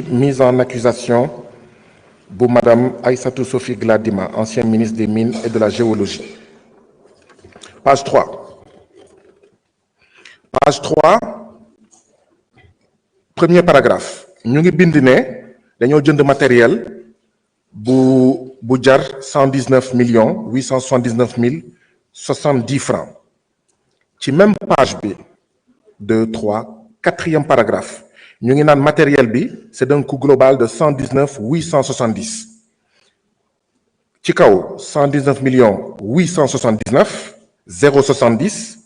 mise en accusation pour Madame Aïssatou Sophie Gladima, ancienne ministre des Mines et de la Géologie. Page 3. Page 3, premier paragraphe. Nous avons de matériel pour 119 879 070 francs. Ci même page B, 2, 3, quatrième paragraphe. Nous avons un matériel, c'est d'un coût global de 119 870. Chikao, 119 879 070.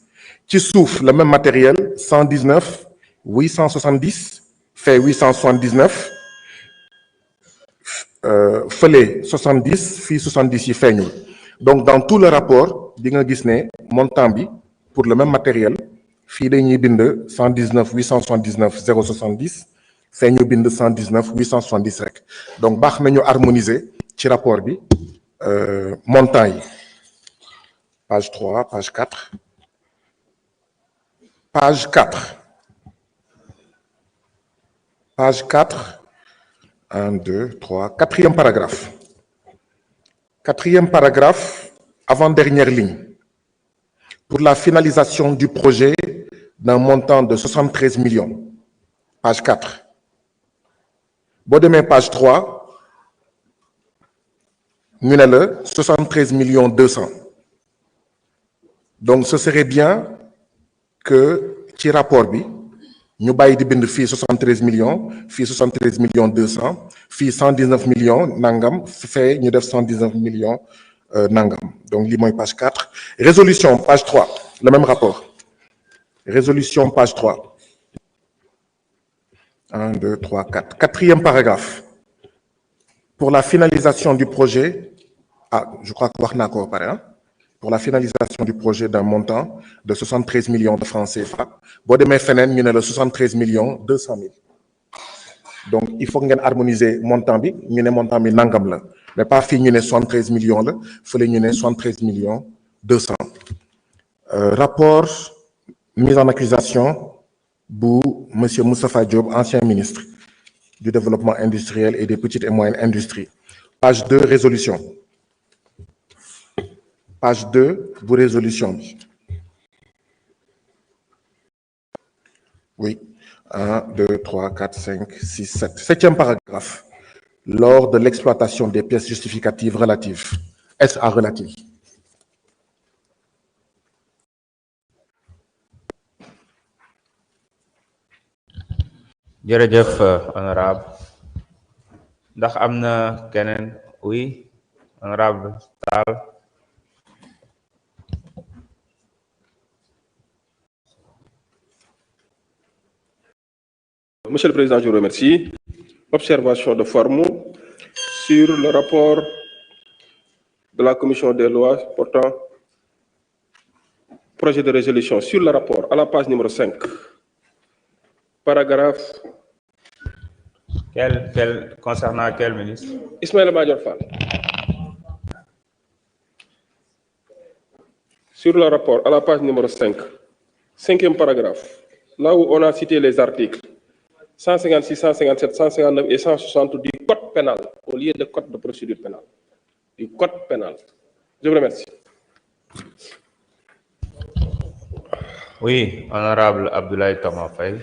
Qui souffle le même matériel, 119 870 fait 879. Fallait 70, fi 70 fait nous. Donc dans tout le rapport, vous avez montant pour le même matériel. Fi dañuy bind 119 879 070 fait ñu bind 119 870 rek donc baax nañu harmoniser ci rapport bi montant yi. Page 3, page 4. Page 4. Page 4. 1, 2, 3. Quatrième paragraphe. Quatrième paragraphe, avant-dernière ligne. Pour la finalisation du projet d'un montant de 73 millions. Page 4. Bon demain, page 3. Nous avons 73 millions 200. Donc, ce serait bien que, ci rapport bi, nous avons 73 millions, 73 millions 200, 119 millions, nangam, fait, nous avons 119 millions, nangam. Donc, lis-moi page 4. Résolution, page 3. Le même rapport. Résolution, page 3. 1, 2, 3, 4. Quatrième paragraphe. Pour la finalisation du projet, je crois que vous d'accord, pour la finalisation du projet d'un montant de 73 millions de francs CFA. Bon, demain, nous avons 73 millions 200 000. Donc, il faut que harmoniser montant bi, nous avons montant bi nangam la. Mais pas fini, nous 73 millions là, il faut que nous 73 millions 200. Rapport mise en accusation pour M. Moustapha Diop, ancien ministre du Développement industriel et des petites et moyennes industries. Page 2, résolution. Page 2, pour résolution. Oui. 1, 2, 3, 4, 5, 6, 7. Septième paragraphe. Lors de l'exploitation des pièces justificatives relatives. SA relatives. jërëjëf honorable ndax am na keneen oui honorable Tall. Monsieur le Président, je vous remercie. Observation de forme sur le rapport de la Commission des lois portant projet de résolution sur le rapport à la page numéro 5. Paragraphe. Concernant quel ministre? Ismaël Madior Fall. Sur le rapport à la page numéro 5, cinquième paragraphe, là où on a cité les articles 156, 157, 159 et 160 du Code pénal, au lieu de Code de procédure pénale. Du Code pénal. Je vous remercie. Oui, honorable Abdoulaye Thomas Faye.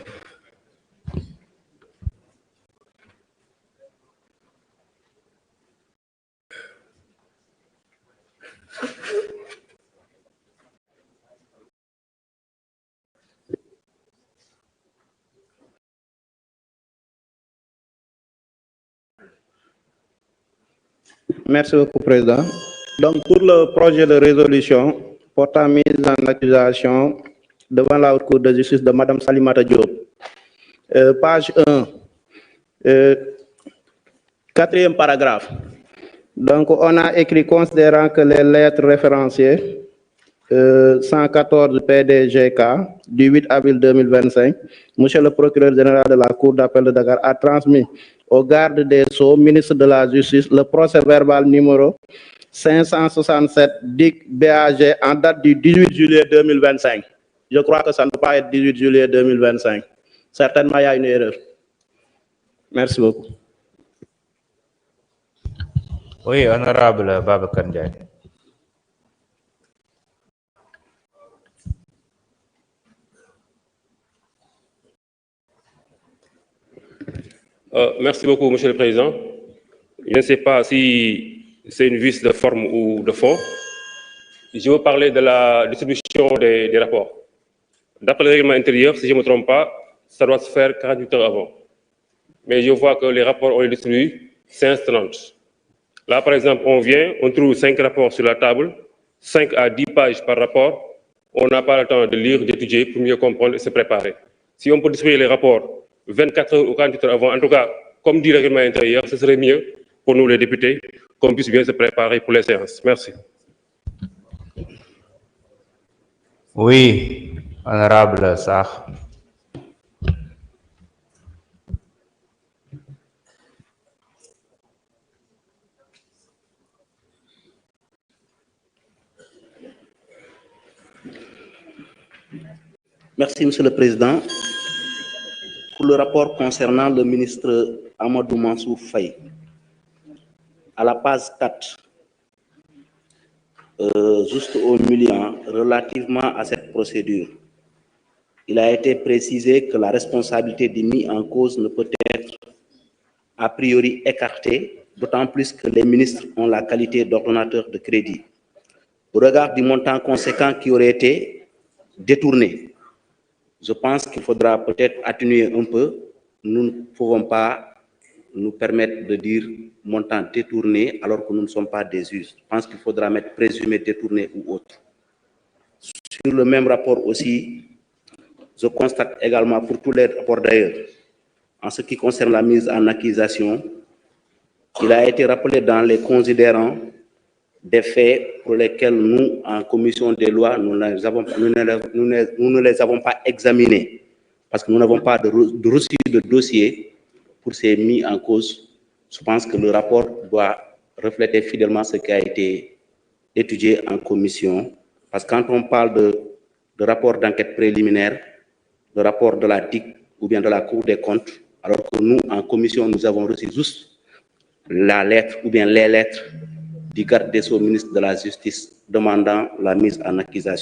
Merci beaucoup, Président. Donc, pour le projet de résolution portant mise en accusation devant la Haute Cour de justice de Mme Salimata Diop, page 1, quatrième paragraphe. Donc, on a écrit considérant que les lettres référenciées 114 PDGK du 8 avril 2025, Monsieur le procureur général de la Cour d'appel de Dakar a transmis au garde des Sceaux, ministre de la Justice, le procès verbal numéro 567 DIC BAG en date du 18 juillet 2025. Je crois que ça ne peut pas être 18 juillet 2025. Certainement, il y a une erreur. Merci beaucoup. Oui, honorable Babacar Ndiaye. Merci beaucoup, Monsieur le Président. Je ne sais pas si c'est une vice de forme ou de fond. Je veux parler de la distribution des rapports. D'après le règlement intérieur, si je ne me trompe pas, ça doit se faire 48 heures avant. Mais je vois que les rapports ont été distribués 15h30. Là, par exemple, on trouve 5 rapports sur la table, 5 à 10 pages par rapport. On n'a pas le temps de lire, d'étudier pour mieux comprendre et se préparer. Si on peut distribuer les rapports 24 heures ou 48 heures avant, en tout cas, comme dit le règlement intérieur, ce serait mieux pour nous les députés qu'on puisse bien se préparer pour les séances. Merci. Oui, honorable Sarr. Merci, Monsieur le Président. Pour le rapport concernant le ministre Amadou Mansour Faye, à la page 4, juste au milieu, relativement à cette procédure, il a été précisé que la responsabilité des mis en cause ne peut être a priori écartée, d'autant plus que les ministres ont la qualité d'ordonnateur de crédit. Au regard du montant conséquent qui aurait été détourné, je pense qu'il faudra peut-être atténuer un peu. Nous ne pouvons pas nous permettre de dire montant détourné alors que nous ne sommes pas des us. Je pense qu'il faudra mettre présumé détourné ou autre. Sur le même rapport aussi, je constate également pour tous les rapports d'ailleurs, en ce qui concerne la mise en accusation, il a été rappelé dans les considérants des faits pour lesquels nous, en commission des lois, nous ne les avons pas examinés parce que nous n'avons pas de reçu de dossier pour ces mis en cause. Je pense que le rapport doit refléter fidèlement ce qui a été étudié en commission, parce que quand on parle de rapport d'enquête préliminaire, de rapport de la DIC ou bien de la Cour des comptes, alors que nous, en commission, nous avons reçu juste la lettre ou bien les lettres du garde des Sceaux, ministre de la Justice, demandant la mise en accusation.